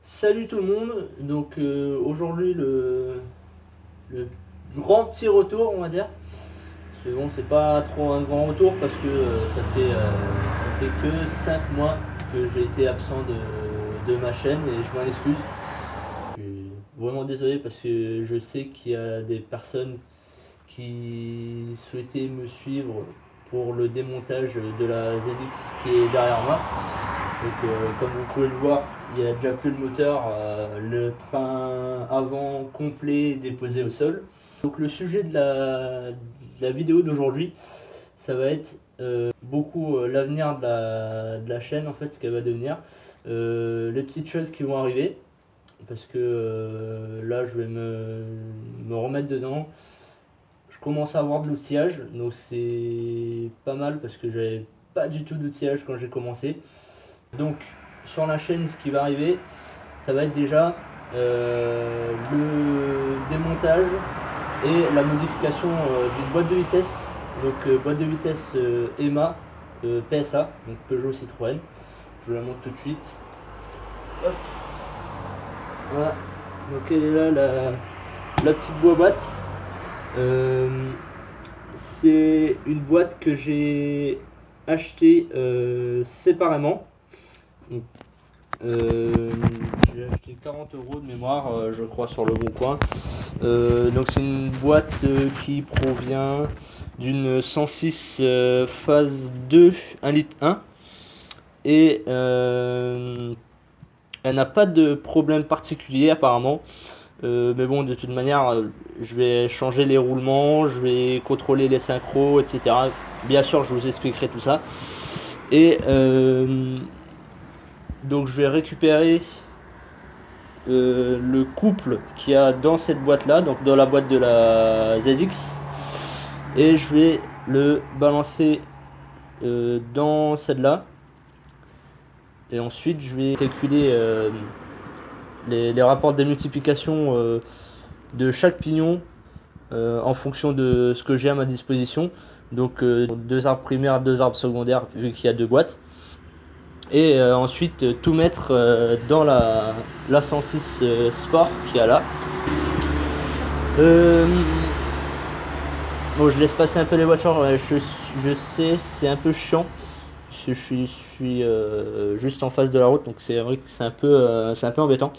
Salut tout le monde, donc aujourd'hui le grand petit retour on va dire. Parce que bon c'est pas trop un grand retour parce que ça fait que 5 mois que j'ai été absent de ma chaîne et je m'en excuse. Je suis vraiment désolé parce que je sais qu'il y a des personnes qui souhaitaient me suivre pour le démontage de la ZX qui est derrière moi. Donc, comme vous pouvez le voir, il n'y a déjà plus le moteur, le train avant complet est déposé au sol. Donc le sujet de la vidéo d'aujourd'hui, ça va être beaucoup l'avenir de la chaîne, en fait, ce qu'elle va devenir, les petites choses qui vont arriver, parce que là je vais me remettre dedans. Je commence à avoir de l'outillage, donc c'est pas mal parce que j'avais pas du tout d'outillage quand j'ai commencé. Donc sur la chaîne, ce qui va arriver, ça va être déjà le démontage et la modification d'une boîte de vitesse. Donc boîte de vitesse EMA, PSA, donc Peugeot Citroën. Je vous la montre tout de suite. Hop, voilà. Donc elle est là, la petite boîte. C'est une boîte que j'ai achetée séparément. Donc, j'ai acheté 40 € de mémoire, je crois, sur le bon coin. Donc c'est une boîte qui provient d'une 106 phase 2 1 litre 1 et elle n'a pas de problème particulier apparemment. Mais bon, de toute manière, je vais changer les roulements, je vais contrôler les synchros, etc. Bien sûr, je vous expliquerai tout ça. Et donc je vais récupérer le couple qu'il y a dans cette boîte là, donc dans la boîte de la ZX, et je vais le balancer dans celle-là. Et ensuite je vais calculer les rapports de multiplication de chaque pignon en fonction de ce que j'ai à ma disposition. Donc deux arbres primaires, deux arbres secondaires, vu qu'il y a deux boîtes. Et ensuite tout mettre dans la 106 Sport qu'il y a là. Bon, je laisse passer un peu les voitures, je sais, c'est un peu chiant. Je suis juste en face de la route, donc c'est vrai que c'est un peu embêtant.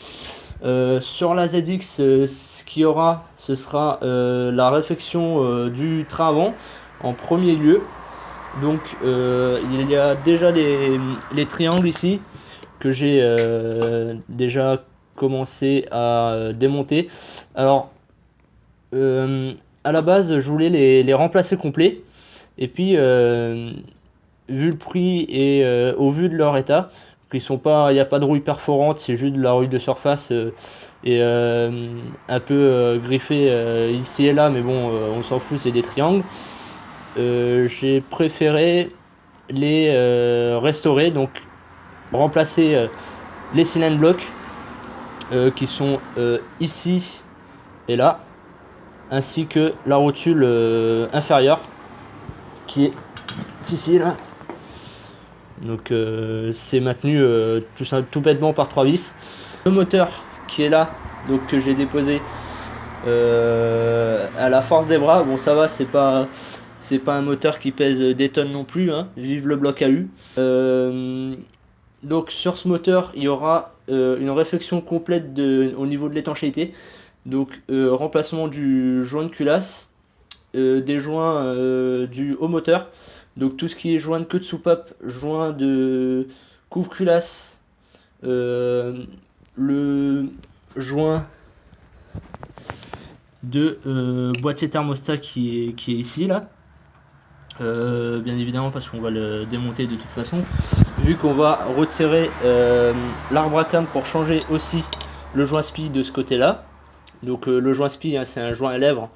Sur la ZX, ce qu'il y aura, ce sera la réfection du train avant en premier lieu. Donc il y a déjà les triangles ici que j'ai déjà commencé à démonter. Alors à la base je voulais les remplacer complets et puis vu le prix et au vu de leur état, il n'y a pas de rouille perforante, c'est juste de la rouille de surface et un peu griffée ici et là, mais bon, on s'en fout, c'est des triangles. J'ai préféré les restaurer, donc remplacer les cylindres blocs qui sont ici et là, ainsi que la rotule inférieure qui est ici là. Donc c'est maintenu tout bêtement par 3 vis. Le moteur qui est là, donc que j'ai déposé à la force des bras, bon ça va, c'est pas un moteur qui pèse des tonnes non plus, hein. Vive le bloc AU. Donc sur ce moteur il y aura une réflexion complète au niveau de l'étanchéité. Donc remplacement du joint de culasse, des joints du haut moteur. Donc tout ce qui est joint de queue de soupape, joint de couvre-culasse, le joint de boîtier thermostat qui est ici là. Bien évidemment parce qu'on va le démonter de toute façon. Vu qu'on va retirer l'arbre à cam pour changer aussi le joint spi de ce côté là. Donc le joint spi hein, c'est un joint à lèvres.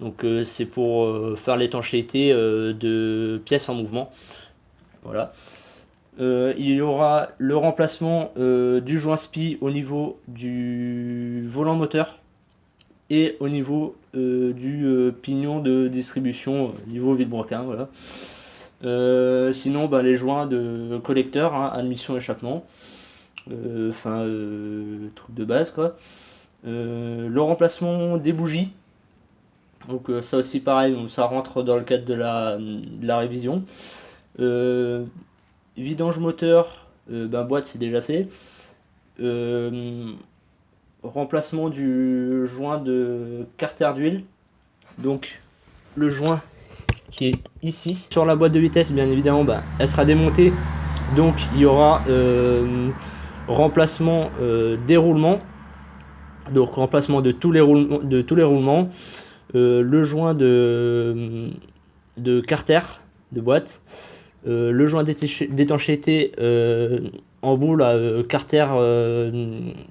Donc c'est pour faire l'étanchéité de pièces en mouvement. Voilà. Il y aura le remplacement du joint spi au niveau du volant moteur et au niveau du pignon de distribution niveau vilebrequin. Voilà. Sinon bah, les joints de collecteur, hein, admission échappement. truc de base quoi. Le remplacement des bougies, donc ça aussi pareil, donc ça rentre dans le cadre de la révision. Vidange moteur, boîte c'est déjà fait. Remplacement du joint de carter d'huile, donc le joint qui est ici sur la boîte de vitesse, bien évidemment elle sera démontée, donc il y aura remplacement des roulements, donc remplacement de tous les roulements, le joint de carter de boîte, le joint d'étanchéité en boule carter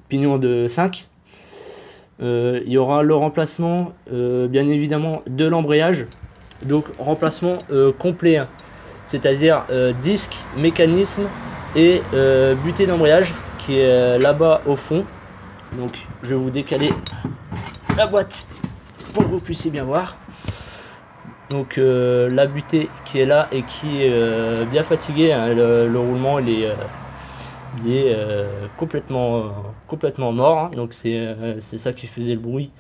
pignon de 5. Il y aura le remplacement bien évidemment de l'embrayage, donc remplacement complet, hein. C'est-à-dire disque, mécanisme et butée d'embrayage qui est là-bas au fond. Donc je vais vous décaler la boîte pour que vous puissiez bien voir. Donc la butée qui est là et qui est bien fatiguée, hein. Le roulement il est complètement mort, hein. Donc c'est ça qui faisait le bruit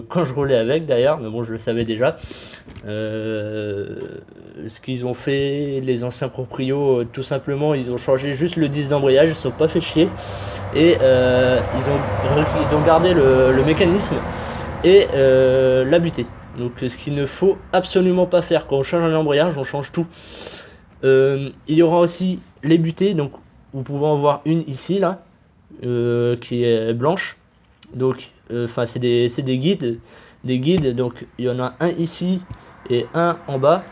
quand je roulais avec d'ailleurs, mais bon je le savais déjà. Ce qu'ils ont fait les anciens proprios, tout simplement ils ont changé juste le disque d'embrayage, ils se sont pas fait chier et ils ont gardé le mécanisme et la butée. Donc ce qu'il ne faut absolument pas faire quand on change un embrayage, on change tout. Il y aura aussi les butées, donc vous pouvez en voir une ici là qui est blanche, donc c'est des guides, donc il y en a un ici et un en bas,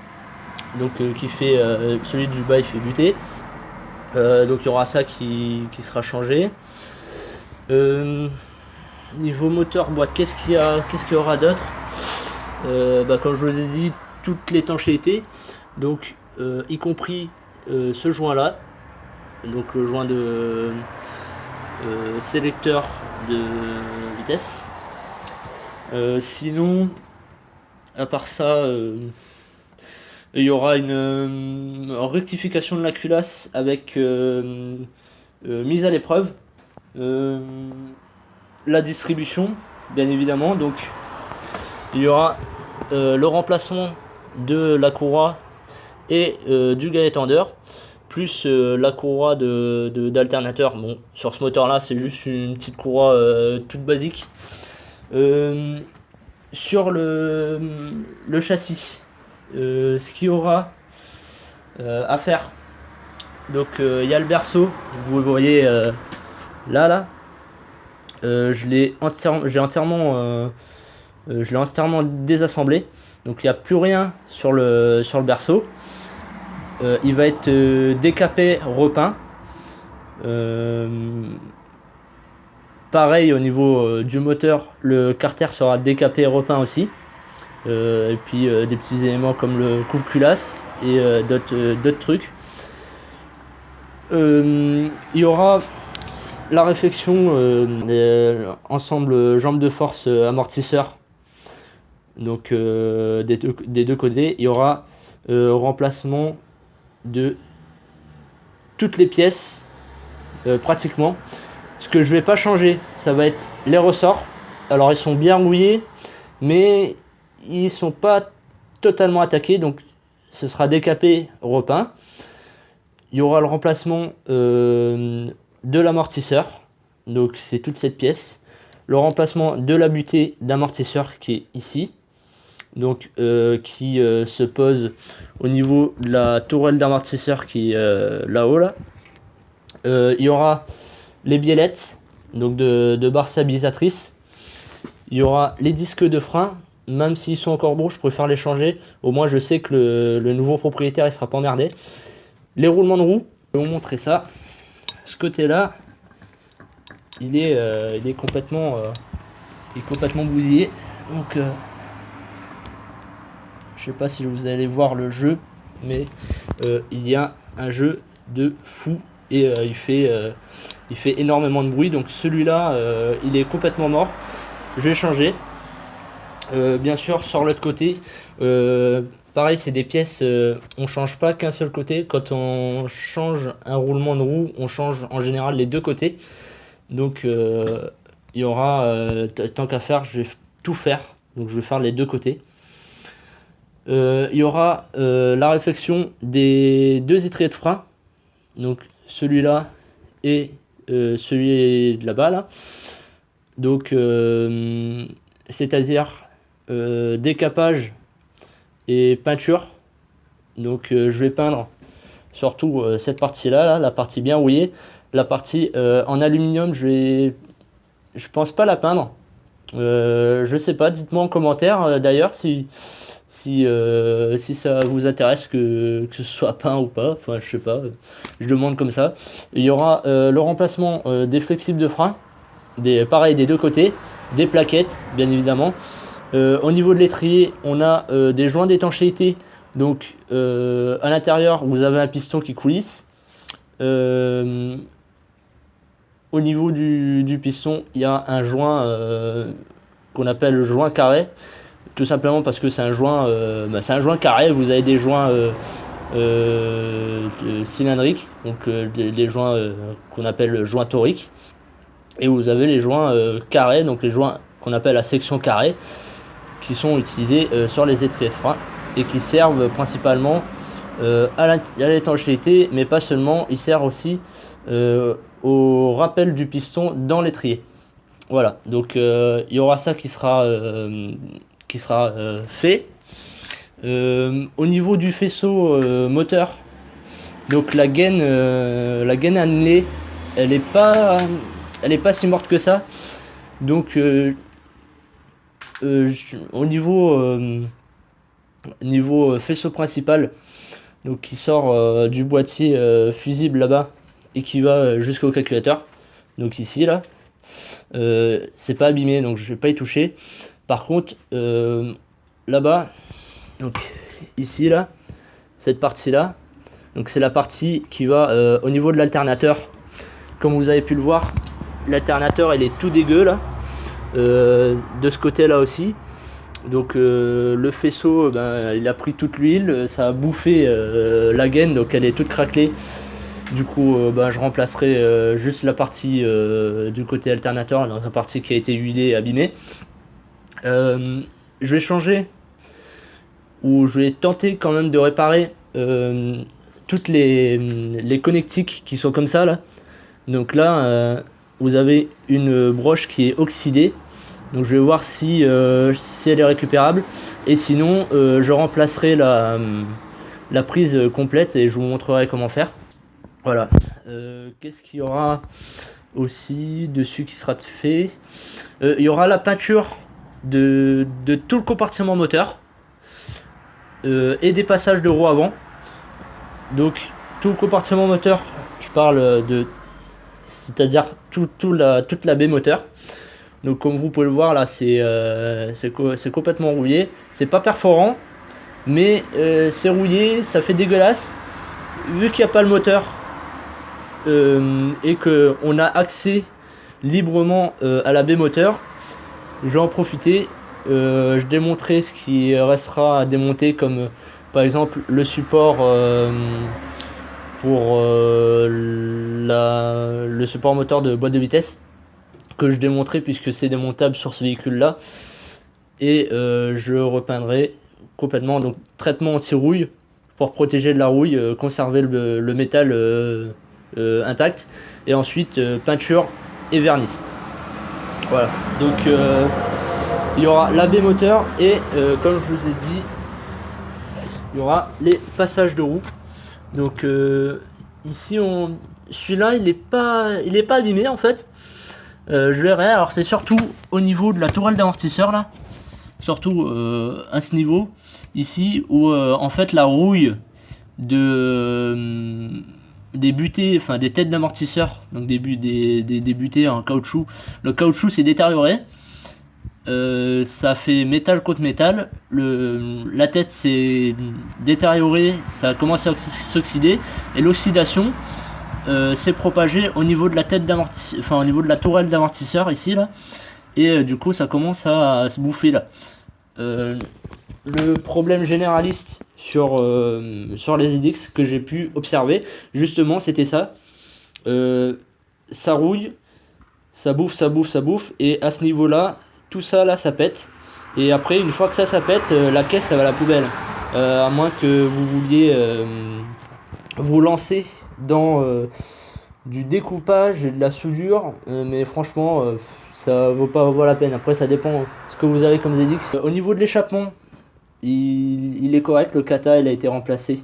donc qui fait celui du bas il fait butée, donc il y aura ça qui sera changé. Niveau moteur boîte, qu'est-ce qu'il y aura d'autre? Comme je vous ai dit, toute l'étanchéité, donc y compris ce joint là, donc le joint de sélecteur de vitesse. Sinon à part ça, il y aura une rectification de la culasse avec mise à l'épreuve, la distribution bien évidemment, donc il y aura le remplacement de la courroie et du guide tendeur, plus la courroie d'alternateur. Bon, sur ce moteur là c'est juste une petite courroie toute basique. Sur le châssis, ce qu'il y aura à faire, donc il y a le berceau, vous le voyez là, je l'ai entièrement désassemblé, donc il n'y a plus rien sur le berceau. Il va être décapé, repeint. Pareil au niveau du moteur, le carter sera décapé et repeint aussi. Et puis des petits éléments comme le couve-culasse et d'autres trucs. Il y aura la réfection ensemble jambes de force amortisseur, donc des deux côtés. Il y aura remplacement de toutes les pièces pratiquement. Ce que je vais pas changer, ça va être les ressorts. Alors ils sont bien rouillés, mais ils sont pas totalement attaqués, donc ce sera décapé, repeint. Il y aura le remplacement de l'amortisseur, donc c'est toute cette pièce. Le remplacement de la butée d'amortisseur qui est ici, donc qui se pose au niveau de la tourelle d'amortisseur qui est là-haut là. Il y aura les biellettes, donc de barres stabilisatrices. Il y aura les disques de frein, même s'ils sont encore beaux, je préfère les changer. Au moins je sais que le nouveau propriétaire il sera pas emmerdé. Les roulements de roues, je vais vous montrer ça. Ce côté là, il est complètement bousillé. Donc je sais pas si vous allez voir le jeu, mais il y a un jeu de fou et il fait énormément de bruit. Donc celui-là, il est complètement mort. Je vais changer. Bien sûr, sur l'autre côté, pareil, c'est des pièces, on change pas qu'un seul côté. Quand on change un roulement de roue, on change en général les deux côtés. Donc il y aura, tant qu'à faire, je vais tout faire. Donc je vais faire les deux côtés. Il y aura la réflexion des deux étriers de frein. Donc celui-là et celui de là-bas là. Donc c'est-à-dire décapage et peinture. Donc je vais peindre surtout cette partie-là, là, la partie bien rouillée. La partie en aluminium, je pense pas la peindre. Je sais pas, dites-moi en commentaire d'ailleurs si ça vous intéresse que ce soit peint ou pas. Enfin, je sais pas, je demande comme ça. Il y aura le remplacement des flexibles de frein, pareil des deux côtés, des plaquettes bien évidemment. Au niveau de l'étrier, on a des joints d'étanchéité. Donc à l'intérieur, vous avez un piston qui coulisse. Au niveau du piston, il y a un joint qu'on appelle le joint carré, tout simplement parce que c'est un joint carré. Vous avez des joints cylindriques, donc les joints qu'on appelle joints toriques, et vous avez les joints carrés, donc les joints qu'on appelle la section carrée, qui sont utilisés sur les étriers de frein et qui servent principalement à l'étanchéité, mais pas seulement. Ils servent aussi au rappel du piston dans l'étrier. Voilà, donc il y aura ça qui sera fait. Au niveau du faisceau moteur, donc la gaine annelée, elle est pas si morte que ça. Donc au niveau faisceau principal, donc qui sort du boîtier fusible là-bas et qui va jusqu'au calculateur, donc ici là, c'est pas abîmé, donc je vais pas y toucher. Par contre là-bas, donc ici là, cette partie là, donc c'est la partie qui va au niveau de l'alternateur. Comme vous avez pu le voir, l'alternateur il est tout dégueu là, de ce côté là aussi. Donc le faisceau, il a pris toute l'huile, ça a bouffé la gaine, donc elle est toute craquelée. Du coup je remplacerai juste la partie du côté alternateur, donc la partie qui a été huilée et abîmée. Je vais changer, ou je vais tenter quand même de réparer toutes les connectiques qui sont comme ça là. Donc là vous avez une broche qui est oxydée. Donc je vais voir si elle est récupérable, et sinon je remplacerai la prise complète et je vous montrerai comment faire. Voilà. Qu'est-ce qu'il y aura aussi dessus qui sera fait? Il y aura la peinture de tout le compartiment moteur et des passages de roues avant. Donc tout le compartiment moteur, je parle c'est-à-dire toute la baie moteur. Donc comme vous pouvez le voir là, c'est complètement rouillé. C'est pas perforant, mais c'est rouillé, ça fait dégueulasse. Vu qu'il n'y a pas le moteur et qu'on a accès librement à la baie moteur, je vais en profiter. Je démonterai ce qui restera à démonter, comme par exemple le support pour le support moteur de boîte de vitesse, que je démonterai puisque c'est démontable sur ce véhicule là. Et je repeindrai complètement, donc traitement anti-rouille pour protéger de la rouille, conserver le métal intact, et ensuite peinture et vernis. Voilà, donc il y aura la baie moteur et comme je vous ai dit, il y aura les passages de roues. Donc ici celui-là il est pas abîmé en fait. Je verrai. Alors c'est surtout au niveau de la tourelle d'amortisseur là, surtout à ce niveau ici où en fait la rouille des butées, enfin des têtes d'amortisseur, donc des butées en caoutchouc, le caoutchouc s'est détérioré. Ça fait métal contre métal, la tête s'est détériorée, ça a commencé à s'oxyder, et l'oxydation s'est propagée au niveau de la tête au niveau de la tourelle d'amortisseur ici là, et du coup ça commence à se bouffer là. Euh, le problème généraliste sur les ZX que j'ai pu observer, justement, c'était ça. Ça rouille, ça bouffe, et à ce niveau-là, tout ça là, ça pète. Et après, une fois que ça pète, la caisse, ça va à la poubelle. À moins que vous vouliez vous lancer dans du découpage et de la soudure, mais franchement, ça vaut pas la peine. Après, ça dépend ce que vous avez comme ZX. Au niveau de l'échappement, il est correct, le kata il a été remplacé,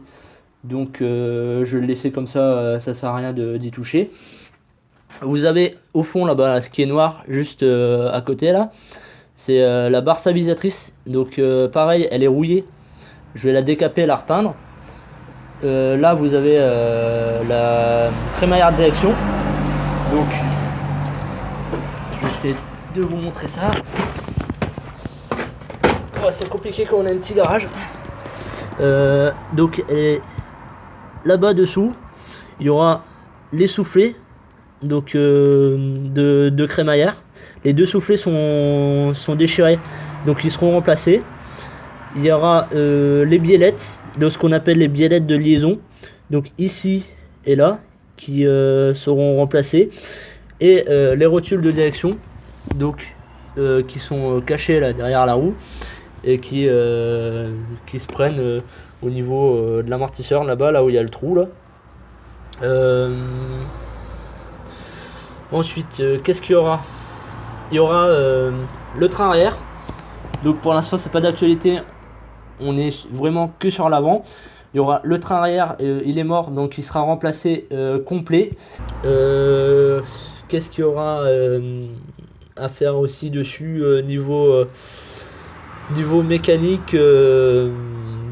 donc je le laissais comme ça, ça sert à rien d'y toucher. Vous avez au fond là-bas ce qui est noir juste à côté là, c'est la barre stabilisatrice, donc pareil, elle est rouillée, je vais la décaper, la repeindre. Là vous avez la crémaillère de direction, donc je vais essayer de vous montrer ça. Oh, c'est compliqué quand on a un petit garage. Donc là-bas dessous, il y aura les soufflets donc de crémaillère. Les deux soufflets sont déchirés, donc ils seront remplacés. Il y aura les biellettes, de ce qu'on appelle les biellettes de liaison, donc ici et là, qui seront remplacées, et les rotules de direction, donc qui sont cachées là derrière la roue et qui se prennent au niveau de l'amortisseur là-bas, là où il y a le trou là. Ensuite, qu'est-ce qu'il y aura? Il y aura le train arrière. Donc pour l'instant c'est pas d'actualité, on est vraiment que sur l'avant. Il y aura le train arrière, il est mort, donc il sera remplacé complet. Qu'est-ce qu'il y aura à faire aussi dessus niveau mécanique?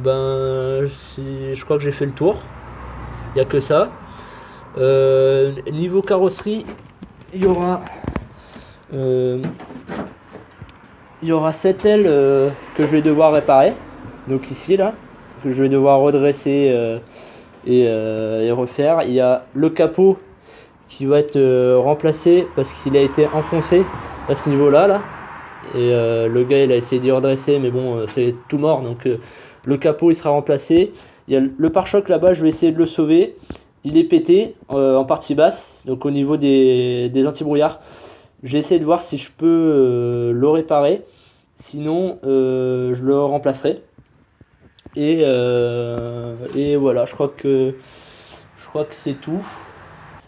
Ben je crois que j'ai fait le tour. Il n'y a que ça. Niveau carrosserie, il y aura cette aile que je vais devoir réparer, donc ici là, que je vais devoir redresser et refaire. Il y a le capot qui va être remplacé parce qu'il a été enfoncé à ce niveau là, et le gars il a essayé d'y redresser, mais bon c'est tout mort, donc le capot il sera remplacé. Il y a le pare-choc là-bas, je vais essayer de le sauver. Il est pété en partie basse, donc au niveau des anti-brouillards. J'ai essayé de voir si je peux le réparer. Sinon, je le remplacerai. Et voilà, je crois que c'est tout.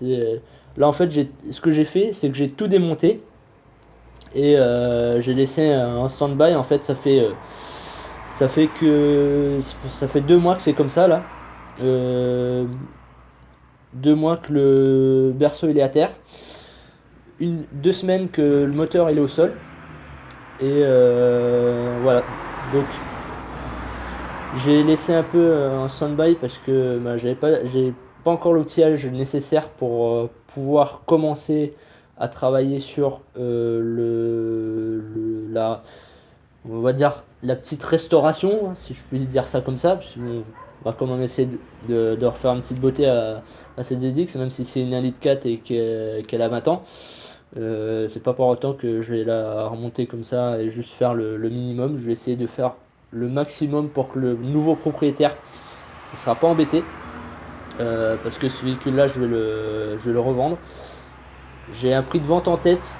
Là, en fait, ce que j'ai fait, c'est que j'ai tout démonté. Et j'ai laissé en stand-by. En fait, ça fait 2 mois que c'est comme ça, là. 2 mois que le berceau il est à terre, 2 semaines que le moteur il est au sol, et voilà. Donc j'ai laissé un peu en stand-by parce que j'ai pas encore l'outillage nécessaire pour pouvoir commencer à travailler sur on va dire la petite restauration, hein, si je puis dire ça comme ça, parce on va quand même essayer de refaire une petite beauté à cette ZX, même si c'est une 1,4 litre et qu'elle a 20 ans. C'est pas pour autant que je vais la remonter comme ça et juste faire le minimum. Je vais essayer de faire le maximum pour que le nouveau propriétaire ne sera pas embêté, parce que ce véhicule là je vais le revendre. J'ai un prix de vente en tête,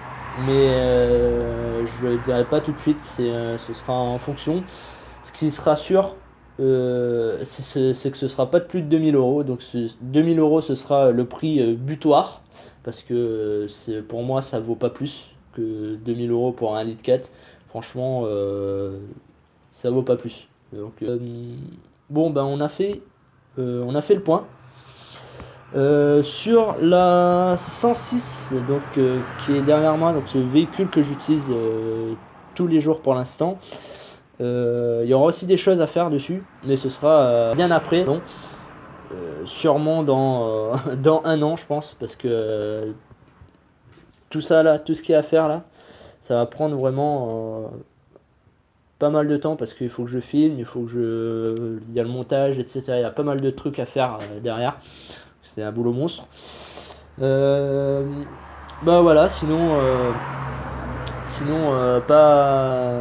mais je le dirai pas tout de suite, ce sera en fonction. Ce qui sera sûr, c'est que ce sera pas de plus de 2000 euros. Donc 2000 euros ce sera le prix butoir, parce que pour moi ça vaut pas plus que 2000 euros pour un 1,4 litre. Franchement, ça vaut pas plus. Donc bon, ben on a fait le point. Sur la 106, donc qui est derrière moi, donc ce véhicule que j'utilise tous les jours pour l'instant, il y aura aussi des choses à faire dessus, mais ce sera bien après, donc sûrement dans dans 1 an je pense, parce que tout ça là, tout ce qu'il y a à faire là, ça va prendre vraiment pas mal de temps, parce qu'il faut que je filme, il y a le montage, etc. Il y a pas mal de trucs à faire derrière. C'est un boulot monstre. Bah voilà, sinon pas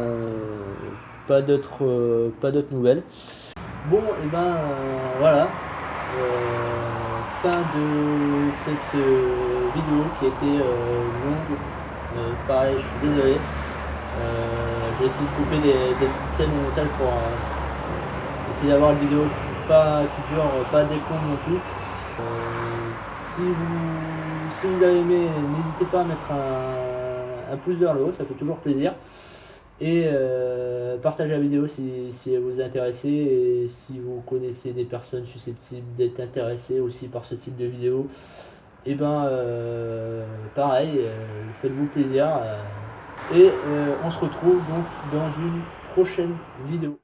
pas d'autres nouvelles. Bon, et ben voilà. Fin de cette vidéo qui a été longue. Pareil, je suis désolé. J'ai essayé de couper des petites scènes au montage pour essayer d'avoir une vidéo qui dure pas des plombs non plus. Si vous avez aimé, n'hésitez pas à mettre un pouce vers le haut, ça fait toujours plaisir. Et partagez la vidéo si elle vous est intéressée, et si vous connaissez des personnes susceptibles d'être intéressées aussi par ce type de vidéo, et ben pareil, faites-vous plaisir. Et on se retrouve donc dans une prochaine vidéo.